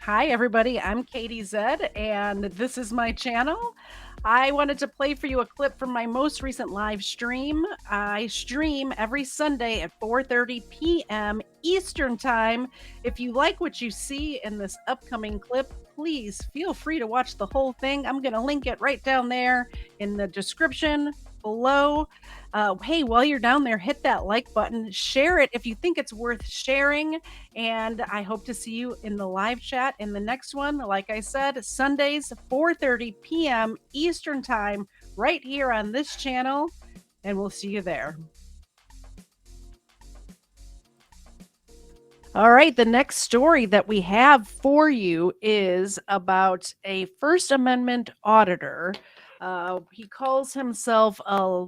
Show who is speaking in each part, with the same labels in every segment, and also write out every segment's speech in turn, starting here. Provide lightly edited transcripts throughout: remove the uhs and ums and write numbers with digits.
Speaker 1: Hi, everybody. I'm KTZed, and this is my channel. I wanted to play for you a clip from my most recent live stream. I stream every Sunday at 4:30 p.m. Eastern Time. If you like what you see in this upcoming clip, please feel free to watch the whole thing. I'm going to link it right down there in the description below. Hey, while you're down there, hit that like button, share it if you think it's worth sharing. And I hope to see you in the live chat in the next one. Like I said, Sundays, 4:30 p.m. Eastern Time, right here on this channel. And we'll see you there. All right, the next story that we have for you is about a First Amendment auditor. He calls himself a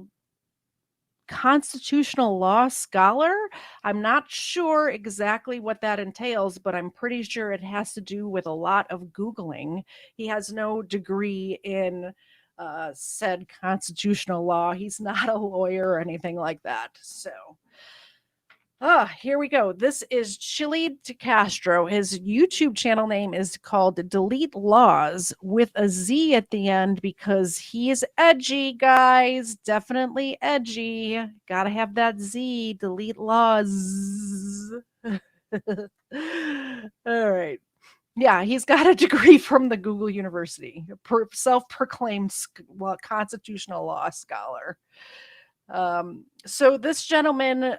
Speaker 1: constitutional law scholar. I'm not sure exactly what that entails, but I'm pretty sure it has to do with a lot of Googling. He has no degree in said constitutional law. He's not a lawyer or anything like that. So here we go. This is Chille DeCastro. His YouTube channel name is called Delete Laws with a Z at the end because he is edgy, guys. Definitely edgy. Gotta have that Z. Delete Laws. All right. Yeah, he's got a degree from the Google University, self-proclaimed constitutional law scholar. So this gentleman,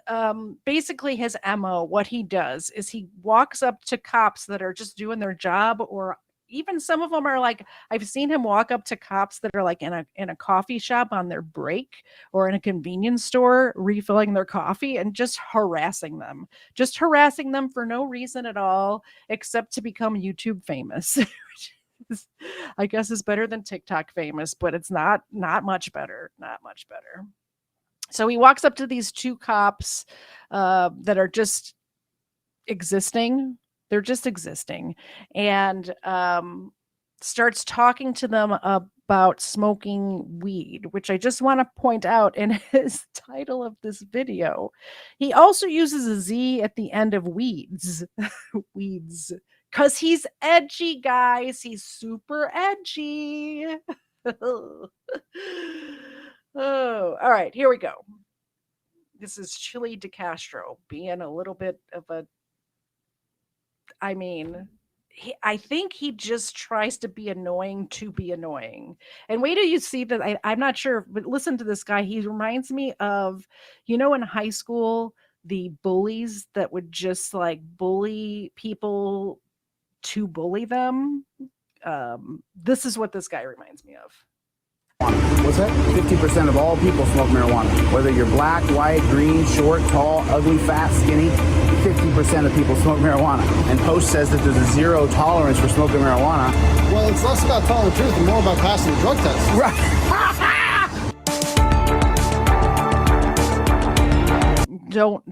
Speaker 1: basically his MO, what he does is he walks up to cops that are just doing their job, or even some of them are like, I've seen him walk up to cops that are like in a coffee shop on their break or in a convenience store refilling their coffee and just harassing them for no reason at all except to become YouTube famous. I guess is better than TikTok famous, but it's not much better. Not much better. So he walks up to these two cops that are just existing. They're just existing, and starts talking to them about smoking weed, which I just want to point out in his title of this video. He also uses a Z at the end of weeds. Weeds. Because he's edgy, guys. He's super edgy. Oh, all right, here we go. This is Chille DeCastro being a little bit of a, I mean, I think he just tries to be annoying to be annoying. And wait till you see that. I'm not sure, but listen to this guy. He reminds me of, in high school, the bullies that would just like bully people to bully them. This is what this guy reminds me of.
Speaker 2: What's that? 50% of all people smoke marijuana. Whether you're black, white, green, short, tall, ugly, fat, skinny, 50% of people smoke marijuana. And Post says that there's a zero tolerance for smoking marijuana.
Speaker 3: Well, it's less about telling the truth and more about passing the drug test.
Speaker 2: Right.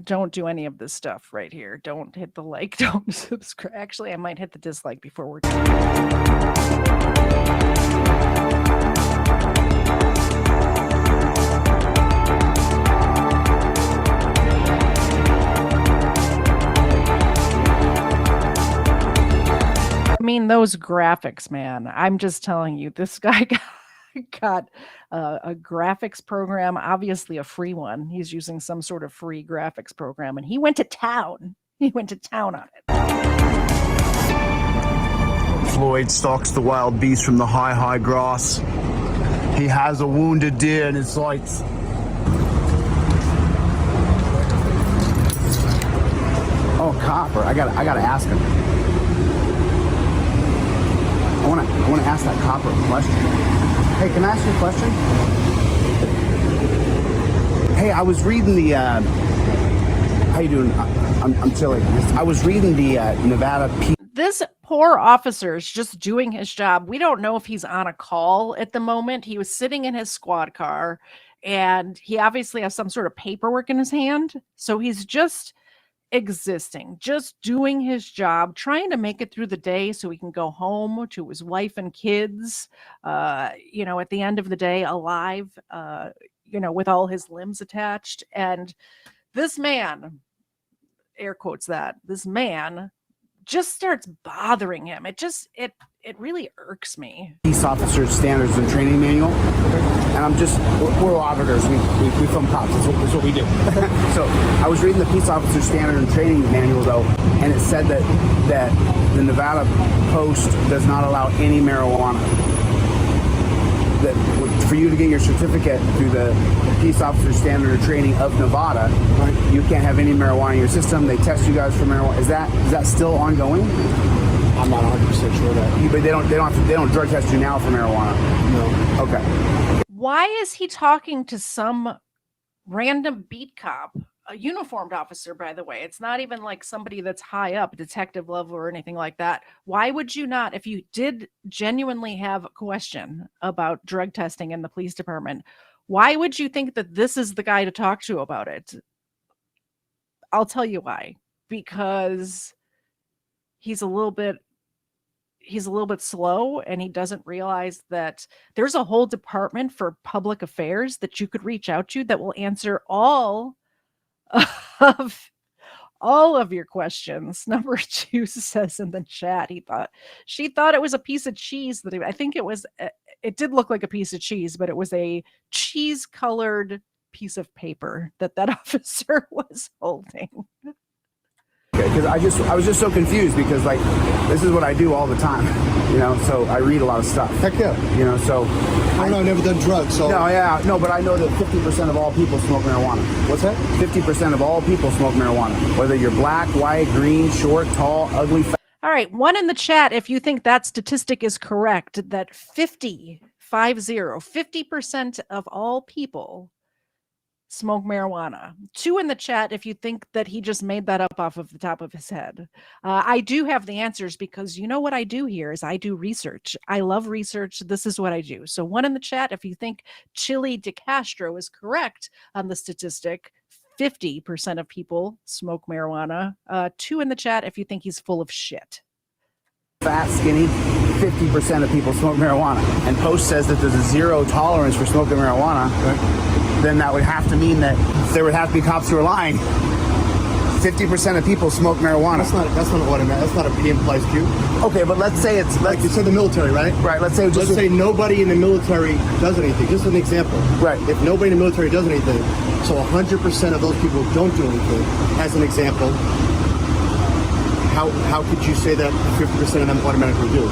Speaker 1: Don't do any of this stuff right here. Don't hit the like, don't subscribe. Actually, I might hit the dislike before we're done. I mean, those graphics, man. I'm just telling you, this guy got a graphics program, obviously a free one. He's using some sort of free graphics program, and he went to town. He went to town on it.
Speaker 4: Floyd stalks the wild beast from the high grass. He has a wounded deer in his sights.
Speaker 2: Oh, copper. I gotta ask him. I want to ask that copper a question. Hey, can I ask you a question? Hey, I was reading the. How you doing? I'm Chille. I was reading the Nevada.
Speaker 1: This poor officer is just doing his job. We don't know if he's on a call at the moment. He was sitting in his squad car, and he obviously has some sort of paperwork in his hand. So he's just existing, just doing his job, trying to make it through the day so he can go home to his wife and kids, at the end of the day, alive, with all his limbs attached. And this man, air quotes that, this man just starts bothering him. It really irks me.
Speaker 2: Peace officer standards and training manual. And we're auditors. We film cops. That's what we do. So I was reading the peace officer standard and training manual though, and it said that the Nevada Post does not allow any marijuana. That for you to get your certificate through the peace officer standard and training of Nevada, you can't have any marijuana in your system. They test you guys for marijuana. Is that still ongoing?
Speaker 3: I'm not 100% sure of that.
Speaker 2: But they don't drug test you now for marijuana.
Speaker 3: No.
Speaker 2: Okay.
Speaker 1: Why is he talking to some random beat cop, a uniformed officer, by the way? It's not even like somebody that's high up, detective level or anything like that. Why would you not, if you did genuinely have a question about drug testing in the police department, why would you think that this is the guy to talk to about it? I'll tell you why. Because he's a little bit slow, and he doesn't realize that there's a whole department for public affairs that you could reach out to that will answer all of your questions. Number 2 says in the chat, she thought it was a piece of cheese. I think it did look like a piece of cheese, but it was a cheese colored piece of paper that officer was holding.
Speaker 2: Because I was just so confused because like this is what I do all the time, so I read a lot of stuff.
Speaker 3: Heck yeah.
Speaker 2: So
Speaker 3: I know I've never done drugs, so
Speaker 2: no, but I know that 50% of all people smoke marijuana.
Speaker 3: What's that?
Speaker 2: 50% of all people smoke marijuana, whether you're black, white, green, short, tall, ugly, fat.
Speaker 1: All right, one in the chat if you think that statistic is correct, that 50% of all people smoke marijuana. 2 in the chat if you think that he just made that up off of the top of his head. I do have the answers because you know what I do here is I do research. I love research. This is what I do. So 1 in the chat if you think Chille DeCastro is correct on the statistic. 50% of people smoke marijuana. 2 in the chat if you think he's full of shit.
Speaker 2: Fat, skinny, 50% of people smoke marijuana. And Post says that there's a zero tolerance for smoking marijuana. Right. Then that would have to mean that there would have to be cops who are lying. 50% of people smoke marijuana.
Speaker 3: That's not automatic. That's not a P implies Q.
Speaker 2: Okay, but let's say it's
Speaker 3: like you said the military, right?
Speaker 2: Right. Let's say
Speaker 3: nobody in the military does anything. Just an example.
Speaker 2: Right.
Speaker 3: If nobody in the military does anything, so 100% of those people don't do anything. As an example, how could you say that 50% of them automatically do?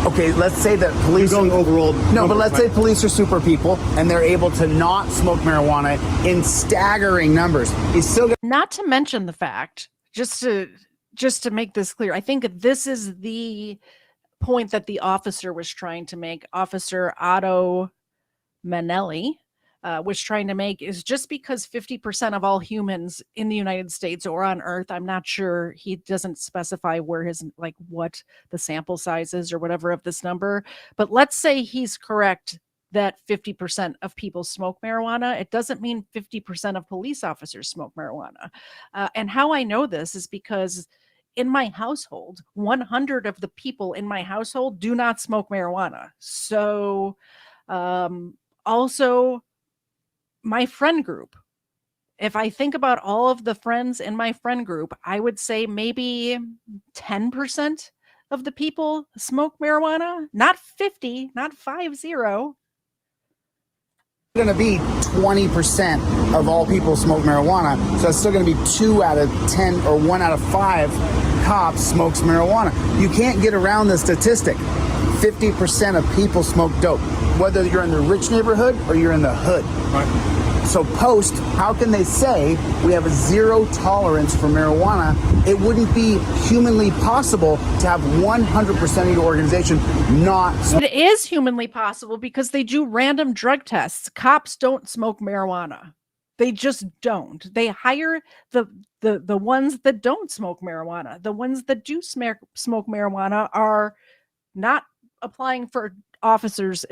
Speaker 2: Okay, let's say that police...
Speaker 3: You're going overall...
Speaker 2: No, but let's say police are super people and they're able to not smoke marijuana in staggering numbers. He's still...
Speaker 1: Not to mention the fact, just to make this clear, I think this is the point that the officer was trying to make. Officer Otto Manelli was trying to make is just because 50% of all humans in the United States or on Earth, I'm not sure, he doesn't specify where his, like what the sample size is or whatever of this number. But let's say he's correct that 50% of people smoke marijuana. It doesn't mean 50% of police officers smoke marijuana. And how I know this is because in my household, 100 of the people in my household do not smoke marijuana. So also, my friend group, if I think about all of the friends in my friend group, I would say maybe 10% of the people smoke marijuana, not 50, not 50.
Speaker 2: Going to be 20% of all people smoke marijuana, so it's still going to be 2 out of 10 or 1 out of 5 cops smokes marijuana. You can't get around the statistic. 50% of people smoke dope, whether you're in the rich neighborhood or you're in the hood. Right. So Post, how can they say we have a zero tolerance for marijuana? It wouldn't be humanly possible to have 100% of your organization not smoke.
Speaker 1: It is humanly possible because they do random drug tests. Cops don't smoke marijuana. They just don't. They hire the ones that don't smoke marijuana. The ones that do smoke marijuana are not applying for officers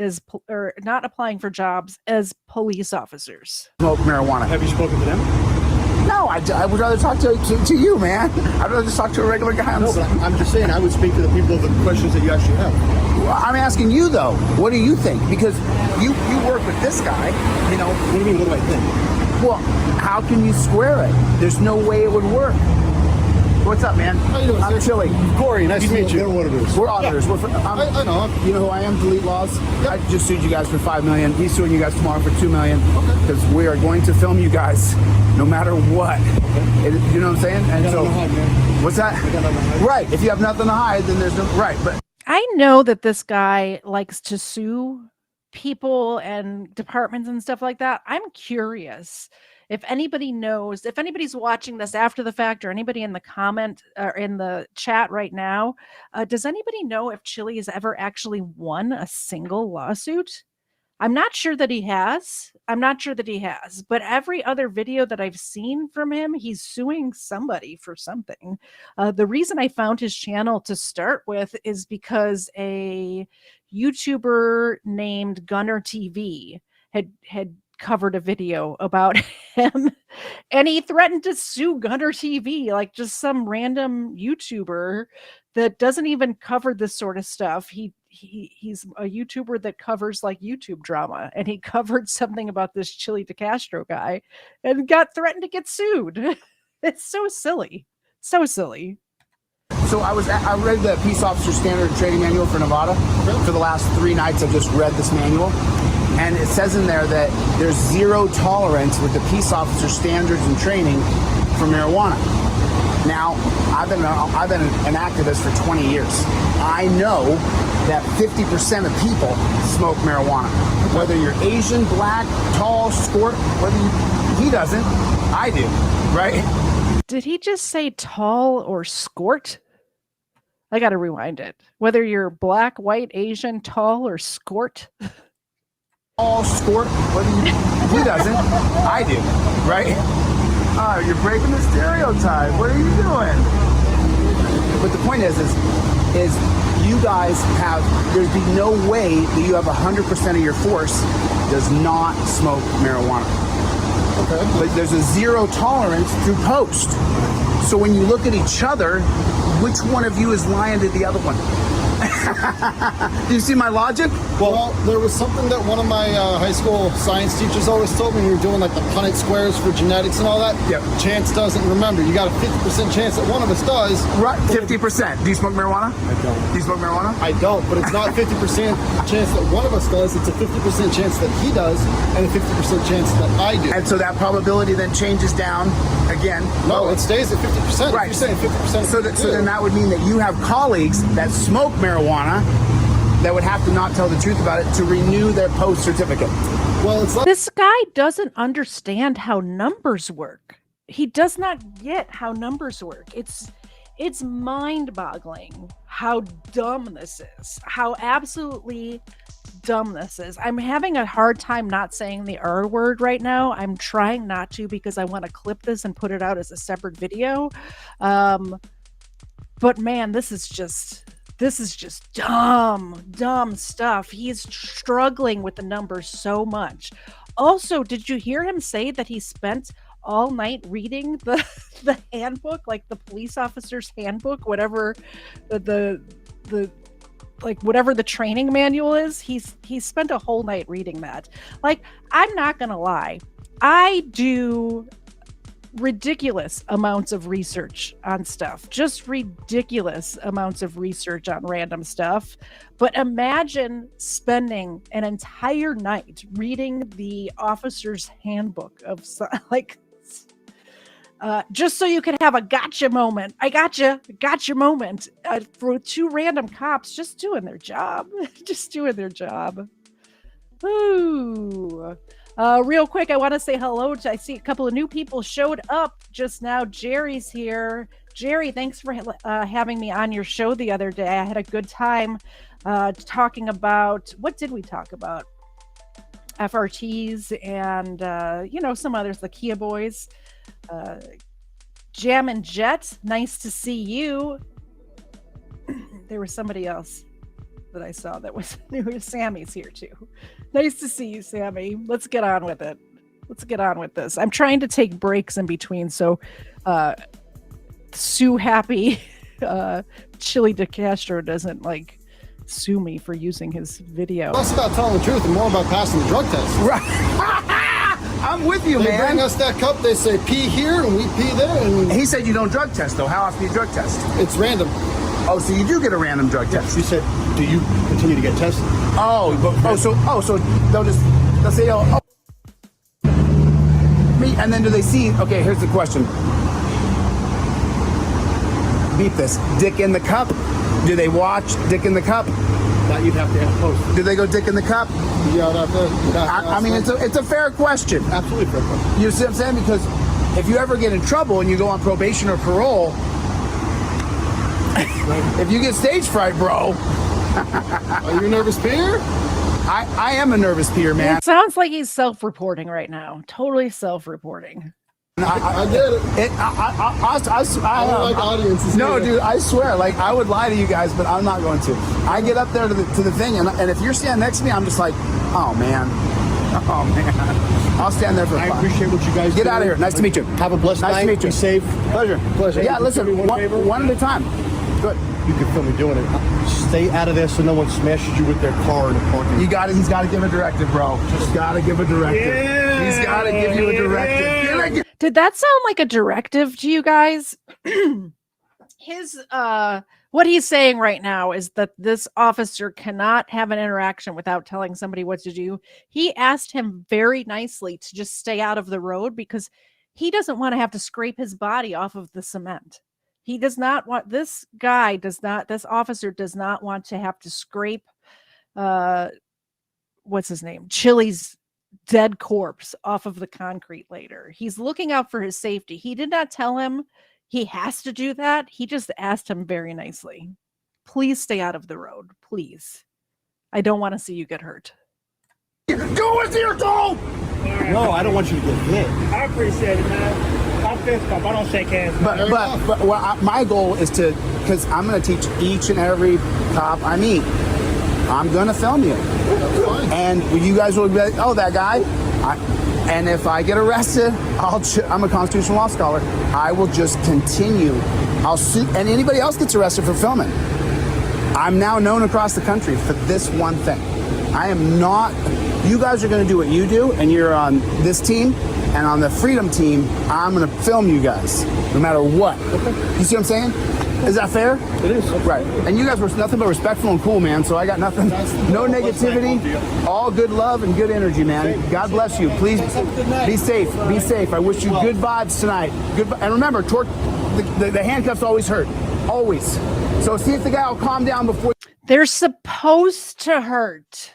Speaker 1: or not applying for jobs as police officers.
Speaker 2: Smoke marijuana.
Speaker 3: Have you spoken to them?
Speaker 2: No, I would rather talk to you, man. I'd rather just talk to a regular guy.
Speaker 3: No, but I'm just saying I would speak to the people of the questions that you actually have.
Speaker 2: Well, I'm asking you though. What do you think? Because you work with this guy, you know.
Speaker 3: What do you mean? What do I think?
Speaker 2: Well, how can you square it? There's no way it would work. What's up, man?
Speaker 3: How you doing,
Speaker 2: I'm
Speaker 3: sir?
Speaker 2: Chille.
Speaker 3: Corey, nice to meet you.
Speaker 5: What it is.
Speaker 2: We're auditors. We're
Speaker 3: I know.
Speaker 2: You know who I am? Delete Laws. I just sued you guys for $5 million. He's suing you guys tomorrow for $2 million. Because we are going to film you guys no matter what. You know what I'm saying? And so, what's that? Right. If you have nothing to hide, then there's no right. But
Speaker 1: I know that this guy likes to sue people and departments and stuff like that. I'm curious if anybody knows, if anybody's watching this after the fact, or anybody in the comment or in the chat right now, does anybody know if Chille has ever actually won a single lawsuit? I'm not sure that he has. But every other video that I've seen from him, he's suing somebody for something. The reason I found his channel to start with is because a YouTuber named Gunner TV had covered a video about him, and he threatened to sue Gunner TV, like just some random YouTuber that doesn't even cover this sort of stuff. He's a YouTuber that covers like YouTube drama, and he covered something about this Chille DeCastro guy and got threatened to get sued. It's so silly. So silly.
Speaker 2: so I read the Peace Officer Standard Training Manual for Nevada. For the last 3 nights, I've just read this manual. And it says in there that there's zero tolerance with the Peace Officer Standards and Training for marijuana. Now, I've been an activist for 20 years. I know that 50% of people smoke marijuana. Whether you're Asian, black, tall, short, he doesn't, I do, right?
Speaker 1: Did he just say tall or skort? I got to rewind it. Whether you're black, white, Asian, tall, or skort.
Speaker 2: All sport, he doesn't, I do, right? Oh, you're breaking the stereotype. What are you doing? But the point is you guys have, there'd be no way that you have 100% of your force does not smoke marijuana. Okay. But there's a zero tolerance through post. So when you look at each other, which one of you is lying to the other one? Do you see my logic?
Speaker 5: Well, there was something that one of my high school science teachers always told me when we were doing like the Punnett squares for genetics and all that.
Speaker 2: Yep.
Speaker 5: Chance doesn't remember. You got a 50% chance that one of us does.
Speaker 2: Right, 50%. Do you smoke marijuana?
Speaker 5: I don't.
Speaker 2: Do you smoke marijuana?
Speaker 5: I don't, but it's not 50% chance that one of us does. It's a 50% chance that he does and a 50% chance that I do.
Speaker 2: And so that probability then changes down again.
Speaker 5: No, it stays at 50%.
Speaker 2: Right.
Speaker 5: If you're saying 50%.
Speaker 2: So then that would mean that you have colleagues that smoke marijuana that would have to not tell the truth about it to renew their post certificate.
Speaker 5: Well, it's like
Speaker 1: This guy doesn't understand how numbers work. He does not get how numbers work. It's mind-boggling how dumb this is. How absolutely dumb this is. I'm having a hard time not saying the R word right now. I'm trying not to because I want to clip this and put it out as a separate video. But man, this is just dumb stuff. He's struggling with the numbers so much. Also, did you hear him say that he spent all night reading the handbook, like the police officer's handbook, whatever the whatever the training manual is? He's spent a whole night reading that. Like, I'm not gonna lie, I do ridiculous amounts of research on stuff, just ridiculous amounts of research on random stuff. But imagine spending an entire night reading the officer's handbook of just so you can have a gotcha moment. I gotcha moment for 2 random cops just doing their job. Ooh. Real quick, I want to say hello to, I see a couple of new people showed up just now. Jerry's here. Jerry, thanks for having me on your show the other day. I had a good time talking about, what did we talk about? FRTs and, some others, the Kia Boys. Jam and Jet, nice to see you. There was somebody else that I saw that was new. Sammy's here too. Nice to see you, Sammy. Let's get on with it. Let's get on with this. I'm trying to take breaks in between, so Sue Happy Chille DeCastro doesn't sue me for using his video.
Speaker 5: less about telling the truth and more about passing the drug test.
Speaker 2: Right. I'm with you,
Speaker 5: They
Speaker 2: man.
Speaker 5: bring us that cup. They say pee here, and we pee there, and
Speaker 2: He said you don't drug test, though. How often do you drug test?
Speaker 5: it's random.
Speaker 2: Oh, so you do get a random drug test.
Speaker 5: She said, "Do you continue to get tested?"
Speaker 2: So they'll say, oh, me, and then do they see? Okay, here's the question. Beep this. Dick in the cup. Do they watch Dick in the cup?
Speaker 5: That you'd have to ask post.
Speaker 2: Do they go dick in the cup?
Speaker 5: Yeah, I'd have to
Speaker 2: I mean, it's a fair question.
Speaker 5: absolutely fair question.
Speaker 2: You see what I'm saying? Because if you ever get in trouble and you go on probation or parole, if you get stage fright, bro,
Speaker 5: Are you a nervous peer?
Speaker 2: I am a nervous peer, man.
Speaker 1: It sounds like he's self-reporting right now. Totally self-reporting.
Speaker 5: I get it. I don't like audiences.
Speaker 2: No,
Speaker 5: either.
Speaker 2: dude, I swear, like I would lie to you guys, but I'm not going to. I get up there to the thing, and if you're standing next to me, I'm just like, oh man. I'll stand there for
Speaker 5: I
Speaker 2: fun.
Speaker 5: appreciate what you guys do.
Speaker 2: Get out of here. Nice to meet you.
Speaker 5: Have a blessed
Speaker 2: Nice
Speaker 5: night.
Speaker 2: to meet you.
Speaker 5: Be safe.
Speaker 2: Pleasure.
Speaker 5: Pleasure.
Speaker 2: Yeah,
Speaker 5: Hey,
Speaker 2: listen,
Speaker 5: do me one favor?
Speaker 2: one at a time. Good.
Speaker 5: You can film me doing it. Stay out of there so no one smashes you with their car in the parking.
Speaker 2: He's got to give a directive, bro. Just got to give a directive.
Speaker 5: Yeah.
Speaker 2: He's got to give you a directive.
Speaker 5: Yeah.
Speaker 1: Did that sound like a directive to you guys? His what he's saying right now is that this officer cannot have an interaction without telling somebody what to do. He asked him very nicely to just stay out of the road because he doesn't want to have to scrape his body off of the cement. He does not want this officer does not want to have to scrape what's his name? Chille's dead corpse off of the concrete later. He's looking out for his safety. He did not tell him he has to do that. He just asked him very nicely, please stay out of the road. Please. I don't want to see you get hurt.
Speaker 2: Do as you're told.
Speaker 5: No, I don't want you to get hit.
Speaker 6: I appreciate it, man. I'm fist bump. I don't shake hands.
Speaker 2: But my goal is to, because I'm going to teach each and every cop I meet. I'm going to film you. And you guys will be like, oh, that guy. And if I get arrested, I'm a constitutional law scholar. I will just continue. I'll sue, and anybody else gets arrested for filming. I'm now known across the country for this one thing. I am not, you guys are going to do what you do, and you're on this team, and on the freedom team, I'm going to film you guys, no matter what. You see what I'm saying? Is that fair?
Speaker 5: It is.
Speaker 2: Right. And you guys were nothing but respectful and cool, man, so I got nothing, no negativity, all good love and good energy, man. God bless you. Please be safe. Be safe. I wish you good vibes tonight. And remember, the handcuffs always hurt. Always. So see if the guy will calm down before.
Speaker 1: They're supposed to hurt.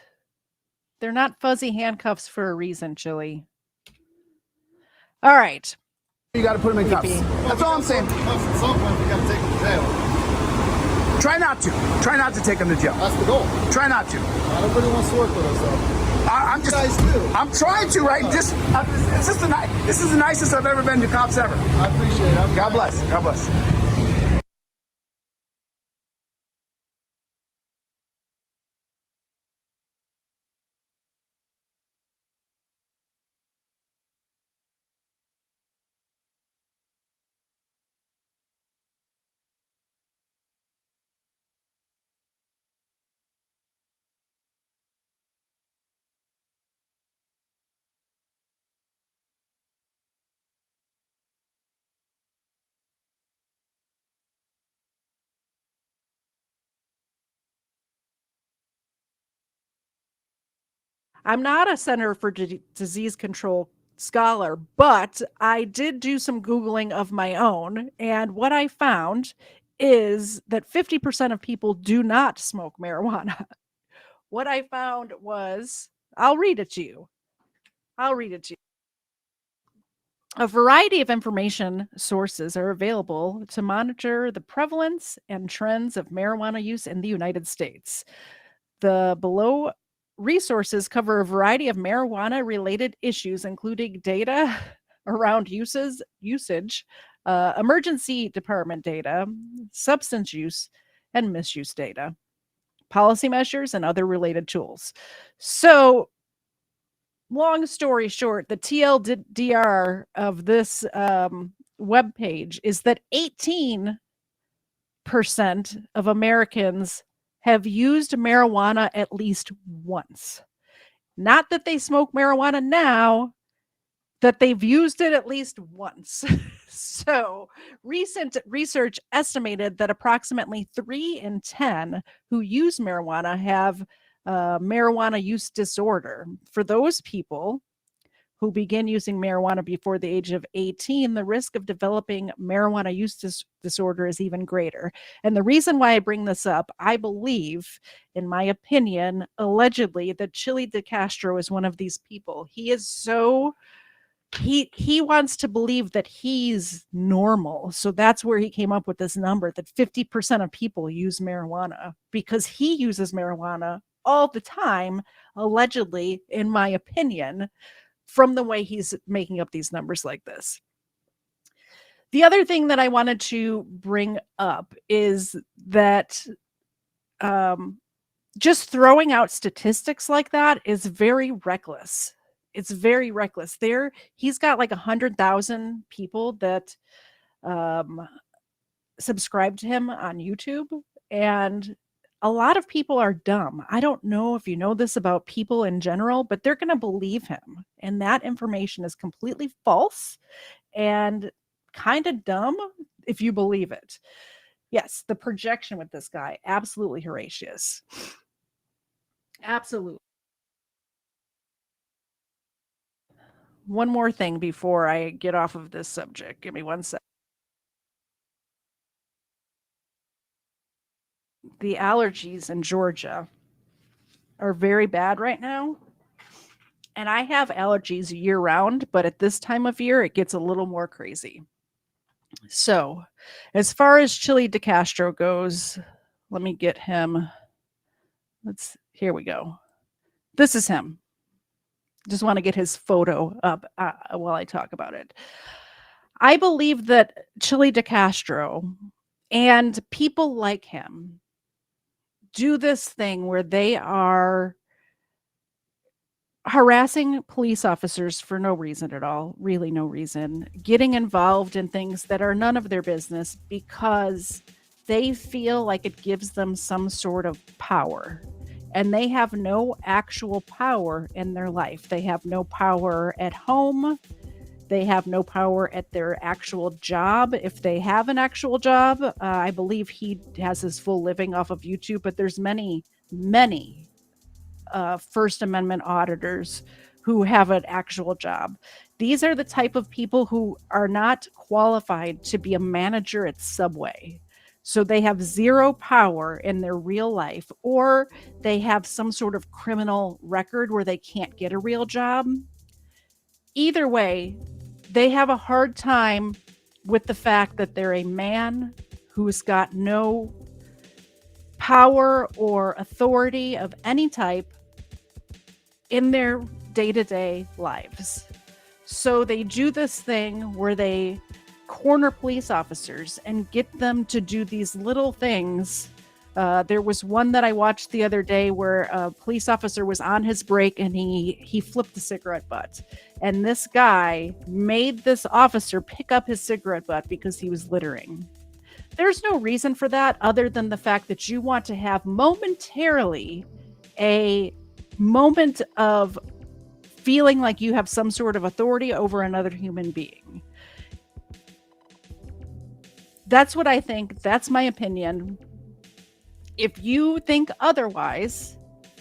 Speaker 1: They're not fuzzy handcuffs for a reason, Chille. All right.
Speaker 2: You got to put him in cuffs. That's all I'm saying.
Speaker 5: At some point, you got to take him to jail.
Speaker 2: Try not to. Try not to take him to jail.
Speaker 5: That's the goal.
Speaker 2: Try not to.
Speaker 5: Everybody wants to work with us, though.
Speaker 2: I'm just.
Speaker 5: You guys do.
Speaker 2: I'm trying to, right? This is the nicest I've ever been to cops ever.
Speaker 5: I appreciate it.
Speaker 2: God bless. God bless.
Speaker 1: I'm not a Center for Disease Control scholar, but I did do some Googling of my own. And what I found is that 50% of people do not smoke marijuana. What I found was, I'll read it to you. A variety of information sources are available to monitor the prevalence and trends of marijuana use in the United States. The below resources cover a variety of marijuana-related issues, including data around usage, emergency department data, substance use and misuse data, policy measures, and other related tools. So, long story short, the TLDR of this web page is that 18% of Americans have used marijuana at least once. Not that they smoke marijuana now, that they've used it at least once. So, recent research estimated that approximately 3 in 10 who use marijuana have marijuana use disorder. For those people who begin using marijuana before the age of 18, the risk of developing marijuana use disorder is even greater. And the reason why I bring this up, I believe, in my opinion, allegedly, that Chille DeCastro is one of these people. He is so he wants to believe that he's normal. So that's where he came up with this number that 50% of people use marijuana, because he uses marijuana all the time, allegedly, in my opinion, from the way he's making up these numbers like this. The other thing that I wanted to bring up is that just throwing out statistics like that is very reckless. It's very reckless. He's got like 100,000 people that subscribe to him on YouTube, and a lot of people are dumb. I don't know if you know this about people in general, but they're going to believe him. And that information is completely false and kind of dumb if you believe it. Yes, the projection with this guy, absolutely Horatius. Absolutely. One more thing before I get off of this subject. Give me one sec. The allergies in Georgia are very bad right now. And I have allergies year round, but at this time of year, it gets a little more crazy. So, as far as Chille DeCastro goes, let me get him. Here we go. This is him. Just want to get his photo up while I talk about it. I believe that Chille DeCastro and people like him do this thing where they are harassing police officers for no reason at all, really no reason, getting involved in things that are none of their business because they feel like it gives them some sort of power. And they have no actual power in their life. They have no power at home. They have no power at their actual job. If they have an actual job, I believe he has his full living off of YouTube, but there's many First Amendment auditors who have an actual job. These are the type of people who are not qualified to be a manager at Subway. So they have zero power in their real life, or they have some sort of criminal record where they can't get a real job. Either way, they have a hard time with the fact that they're a man who's got no power or authority of any type in their day-to-day lives. So they do this thing where they corner police officers and get them to do these little things. There was one that I watched the other day where a police officer was on his break and he flipped the cigarette butt. And this guy made this officer pick up his cigarette butt because he was littering. There's no reason for that other than the fact that you want to have momentarily a moment of feeling like you have some sort of authority over another human being. That's what I think. That's my opinion. If you think otherwise,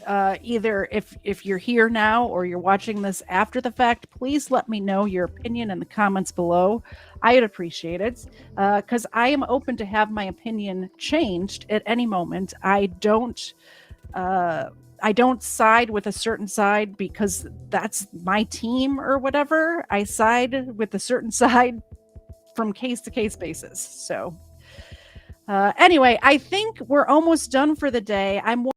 Speaker 1: either if you're here now or you're watching this after the fact, please let me know your opinion in the comments below. I'd appreciate it, because I am open to have my opinion changed at any moment. I don't side with a certain side because that's my team or whatever. I side with a certain side from case to case basis. So anyway, I think we're almost done for the day. I'm